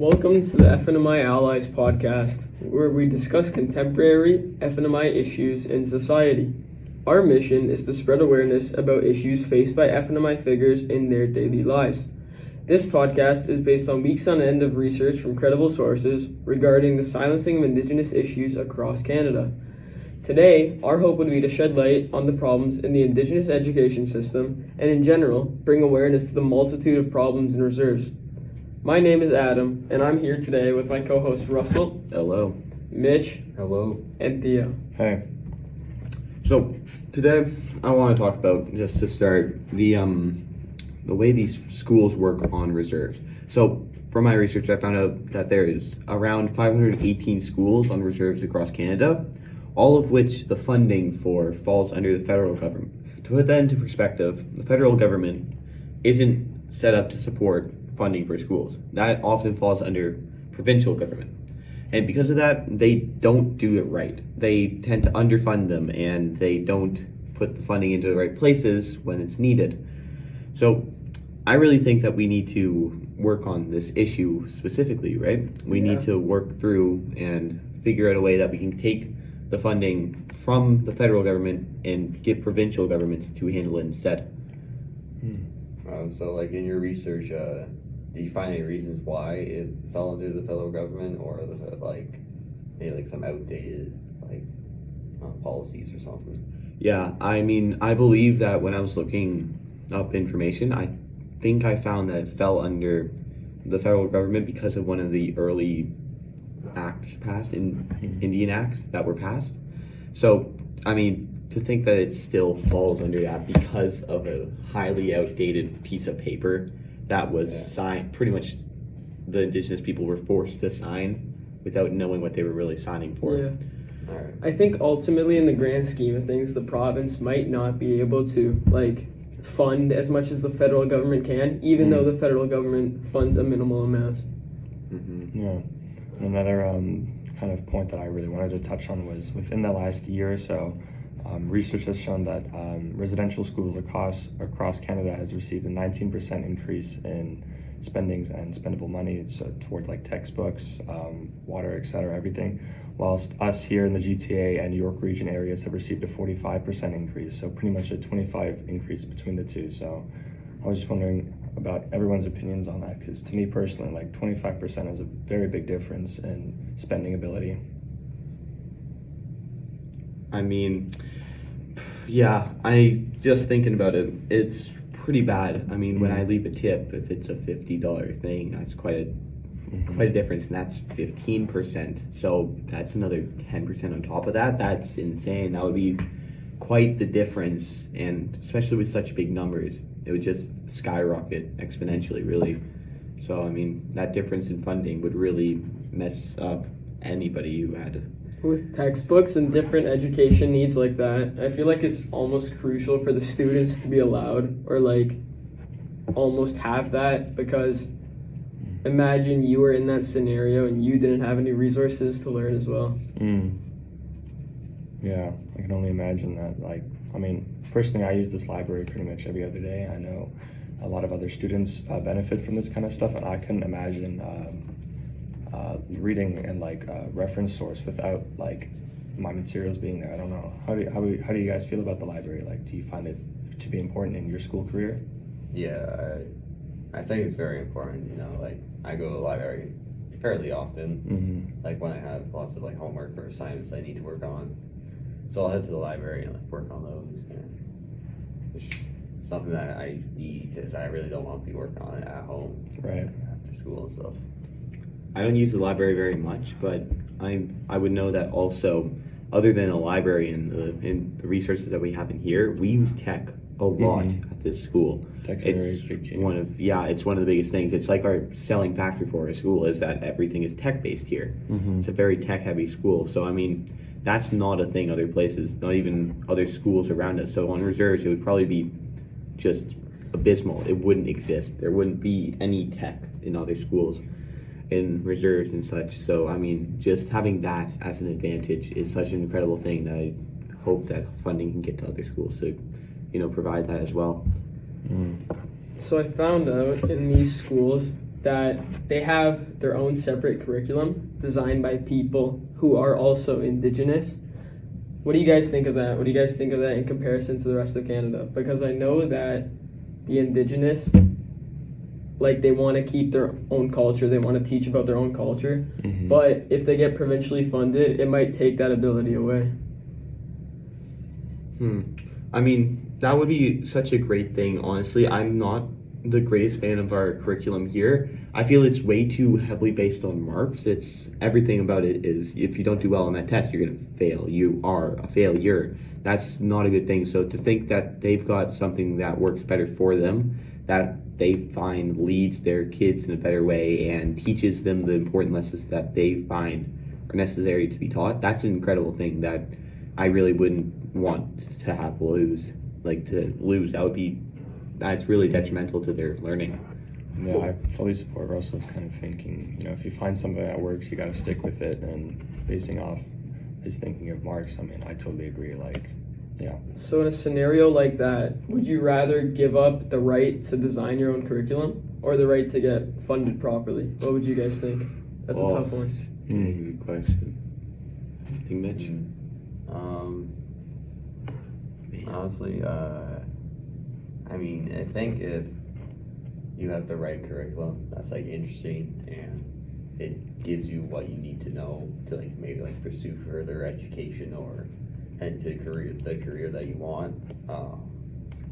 Welcome to the FNMI Allies podcast, where we discuss contemporary FNMI issues in society. Our mission is to spread awareness about issues faced by FNMI figures in their daily lives. This podcast is based on weeks on end of research from credible sources regarding the silencing of Indigenous issues across Canada. Today, our hope would be to shed light on the problems in the Indigenous education system and, in general, bring awareness to the multitude of problems in reserves. My name is Adam, and I'm here today with my co-hosts Russell. Hello. Mitch. Hello. And Theo. Hey. So today I want to talk about, just to start, the way these schools work on reserves. So from my research, I found out that there is around 518 schools on reserves across Canada, all of which the funding for falls under the federal government. To put that into perspective, the federal government isn't set up to support funding for schools. That often falls under provincial government. And because of that, they don't do it right. They tend to underfund them, and they don't put the funding into the right places when it's needed. So I really think that we need to work on this issue specifically, right? We need to work through and figure out a way that we can take the funding from the federal government and get provincial governments to handle it instead. So like in your research, did you find any reasons why it fell under the federal government, or was it like maybe like some outdated policies or something? Yeah, I mean, I believe that when I was looking up information, I think I found that it fell under the federal government because of one of the early acts passed, Indian acts that were passed. So, I mean, to think that it still falls under that because of a highly outdated piece of paper that was signed, pretty much the Indigenous people were forced to sign without knowing what they were really signing for. Yeah. All right. I think ultimately, in the grand scheme of things, the province might not be able to fund as much as the federal government can, even though the federal government funds a minimal amount. Yeah. Another kind of point that I really wanted to touch on was within the last year or so, research has shown that residential schools across Canada has received a 19% increase in spendings and spendable money towards like textbooks, water, etc., everything, whilst us here in the GTA and New York region areas have received a 45% increase, so pretty much a 25 increase between the two. So I was just wondering about everyone's opinions on that, because to me personally, like 25% is a very big difference in spending ability. I mean, yeah, I just thinking about it, it's pretty bad. I mean, when I leave a tip, if it's a $50 thing, that's quite a difference, and that's 15%. So that's another 10% on top of that. That's insane. That would be quite the difference, and especially with such big numbers, it would just skyrocket exponentially, really. So I mean, that difference in funding would really mess up anybody who had With textbooks and different education needs like that, I feel like it's almost crucial for the students to be allowed or almost have that, because imagine you were in that scenario and you didn't have any resources to learn as well. Yeah, I can only imagine that. I mean, personally, I use this library pretty much every other day. I know a lot of other students benefit from this kind of stuff, and I couldn't imagine reading and reference source without my materials being there. I don't know. How do you guys feel about the library? Do you find it to be important in your school career? Yeah, I think it's very important. I go to the library fairly often. When I have lots of homework or assignments I need to work on, so I'll head to the library and work on those. It's something that I need, because I really don't want to be working on it at home, right, after school and stuff. I don't use the library very much, but I would know that also, other than a library and the resources that we have in here, we use tech a lot at this school. Tech's it's one of the biggest things. It's like our selling factor for our school is that everything is tech based here. It's a very tech heavy school. So I mean, that's not a thing other places, not even other schools around us. So on reserves, it would probably be just abysmal. It wouldn't exist. There wouldn't be any tech in other schools, in reserves and such. So I mean, just having that as an advantage is such an incredible thing that I hope that funding can get to other schools to provide that as well. So I found out in these schools, that they have their own separate curriculum designed by people who are also Indigenous. What do you guys think of that? What do you guys think of that in comparison to the rest of Canada? Because I know that the Indigenous, like, they want to keep their own culture, they want to teach about their own culture, but if they get provincially funded, it might take that ability away. I mean, that would be such a great thing, honestly. I'm not the greatest fan of our curriculum here. I feel it's way too heavily based on marks. It's everything about it is if you don't do well on that test, you're going to fail. You are a failure. That's not a good thing. So to think that they've got something that works better for them, that they find leads their kids in a better way and teaches them the important lessons that they find are necessary to be taught, that's an incredible thing that I really wouldn't want to have lose. Like, to lose, that's really detrimental to their learning. Yeah, I fully support Russell's kind of thinking. You know, if you find something that works, you got to stick with it. And basing off his thinking of marks, I mean, I totally agree. Like, yeah. So in a scenario like that, would you rather give up the right to design your own curriculum or the right to get funded properly? What would you guys think? That's a tough one. Good question. I think Mitch. Honestly, I mean, I think if you have the right curriculum that's like interesting and it gives you what you need to know to like maybe like pursue further education or head to the career that you want,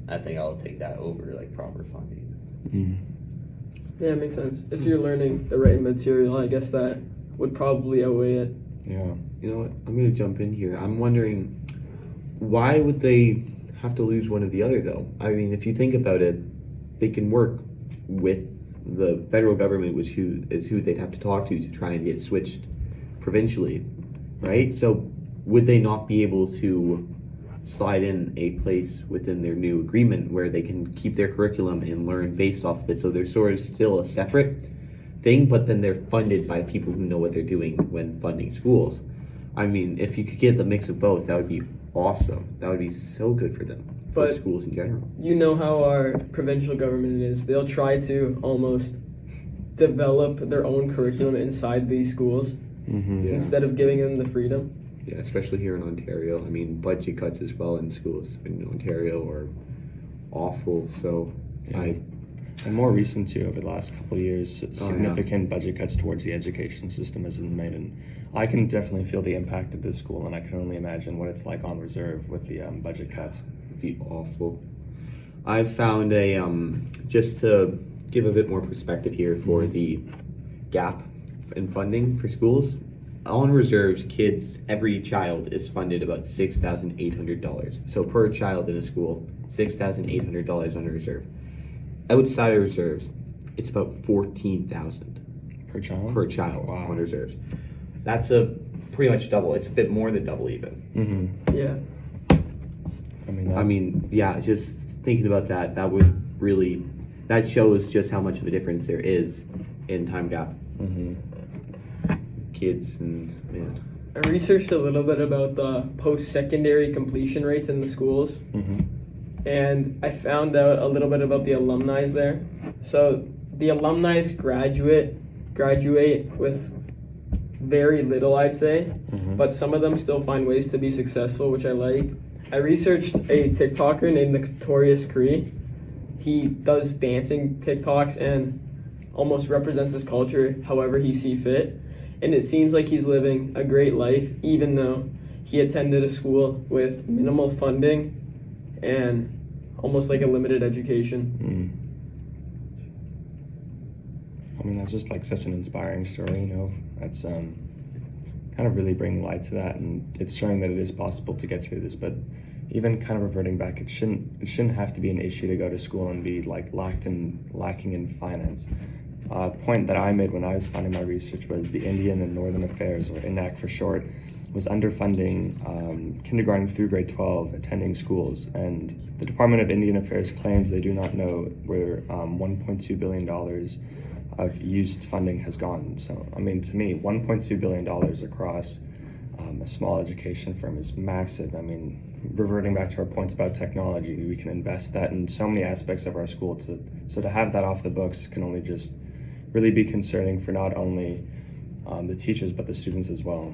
I think I'll take that over like proper funding. Yeah, it makes sense. If you're learning the right material, I guess that would probably outweigh it. Yeah. You know what? I'm going to jump in here. I'm wondering, why would they have to lose one or the other, though? I mean, if you think about it, they can work with the federal government, which is who they'd have to talk to try and get switched provincially, right? So would they not be able to slide in a place within their new agreement where they can keep their curriculum and learn based off of it? So they're sort of still a separate thing, but then they're funded by people who know what they're doing when funding schools. I mean, if you could get the mix of both, that would be awesome. That would be so good for them, for schools in general. You know how our provincial government is. They'll try to almost develop their own curriculum inside these schools instead of giving them the freedom. Yeah, especially here in Ontario. I mean, budget cuts as well in schools in Ontario are awful. So And more recent too, over the last couple of years, significant budget cuts towards the education system has been made, and I can definitely feel the impact of this school, and I can only imagine what it's like on reserve with the budget cuts. It'd be awful. I've found just to give a bit more perspective here for the gap in funding for schools. On reserves, every child is funded about $6,800. So per child in a school, $6,800 on a reserve. Outside of reserves, it's about $14,000 Per child? per child Wow. on reserves. That's a pretty much double. It's a bit more than double even. Yeah. I mean, just thinking about that, that shows just how much of a difference there is in time gap. Kids and I researched a little bit about the post-secondary completion rates in the schools. And I found out a little bit about the alumni there. So the alumni graduate with very little, I'd say, but some of them still find ways to be successful, which I like. I researched a TikToker named Notorious Cree. He does dancing TikToks and almost represents his culture however he see fit. And it seems like he's living a great life, even though he attended a school with minimal funding and almost like a limited education. I mean, that's just like such an inspiring story, you know. That's kind of really bringing light to that, and it's showing that it is possible to get through this. But even kind of reverting back, it shouldn't have to be an issue to go to school and be like lacking in finance. A point that I made when I was funding my research was the Indian and Northern Affairs, or INAC for short, was underfunding kindergarten through grade 12 attending schools, and the Department of Indian Affairs claims they do not know where $1.2 billion of used funding has gone. So, I mean, to me, $1.2 billion across a small education firm is massive. I mean, reverting back to our points about technology, we can invest that in so many aspects of our school. So to have that off the books can only just really be concerning for not only the teachers but the students as well.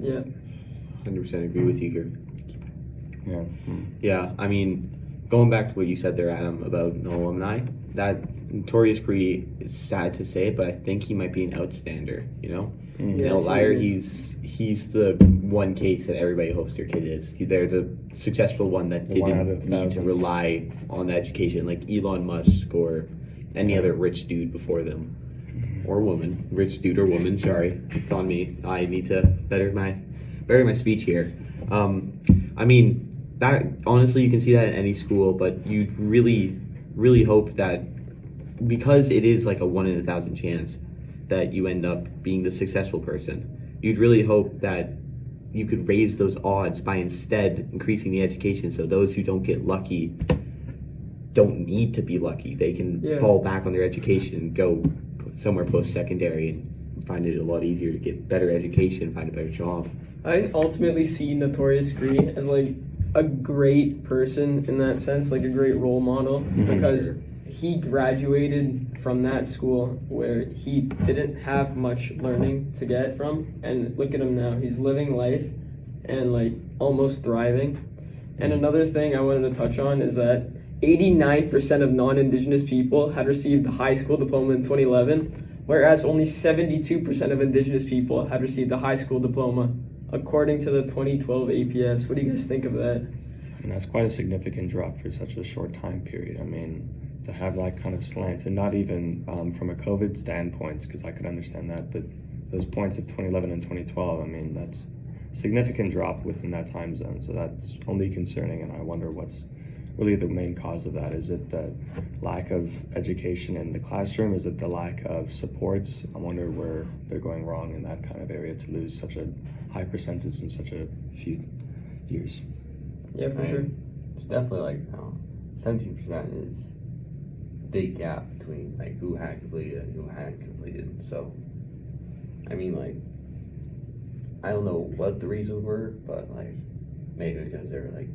Yeah. 100% agree with you here. Yeah. Yeah, I mean, going back to what you said there, Adam, about the alumni, that Notorious Cree is sad to say, but I think he might be an outstander, you know? Mm. An Yeah, outlier, so- he's the one case that everybody hopes their kid is. They're the successful one that The one out didn't of need to 1,000. rely on the education, like Elon Musk or any other rich dude before them. Or woman. Rich dude or woman, sorry. It's on me. I need to better my speech here. I mean, that honestly, you can see that in any school, but you really hope that because it is like a 1 in 1,000 chance that you end up being the successful person, you'd really hope that you could raise those odds by instead increasing the education, so those who don't get lucky don't need to be lucky. They can fall back on their education and go somewhere post-secondary and find it a lot easier to get better education, find a better job. I ultimately see Notorious Cree as like a great person in that sense, like a great role model, because he graduated from that school where he didn't have much learning to get from, and look at him now. He's living life and like almost thriving. And another thing I wanted to touch on is that 89% of non-Indigenous people had received a high school diploma in 2011, whereas only 72% of Indigenous people had received a high school diploma, according to the 2012 APS. What do you guys think of that? And that's quite a significant drop for such a short time period. I mean, to have that kind of slant, and not even from a COVID standpoint, because I could understand that, but those points of 2011 and 2012, I mean, that's a significant drop within that time zone. So that's only concerning, and I wonder what's really the main cause of that. Is it the lack of education in the classroom? Is it the lack of supports? I wonder where they're going wrong in that kind of area to lose such a high percentage in such a few years. Yeah, for sure. It's definitely like 17% is a big gap between like who had completed and who hadn't completed. So, I mean, like, I don't know what the reasons were, but like maybe because they were like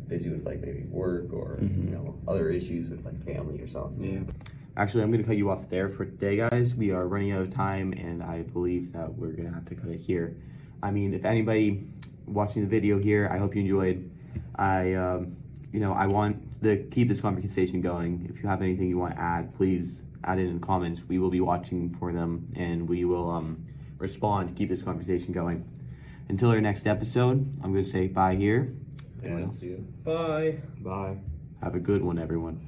busy with like maybe work or you know other issues with like family or something. Yeah. Actually, I'm going to cut you off there for today, guys. We are running out of time, and I believe that we're going to have to cut it here. I mean, if anybody watching the video here, I hope you enjoyed. I want to keep this conversation going. If you have anything you want to add, please add it in the comments. We will be watching for them, and we will respond to keep this conversation going. Until our next episode, I'm going to say bye here. Yeah, see you. Bye. Bye. Have a good one, everyone.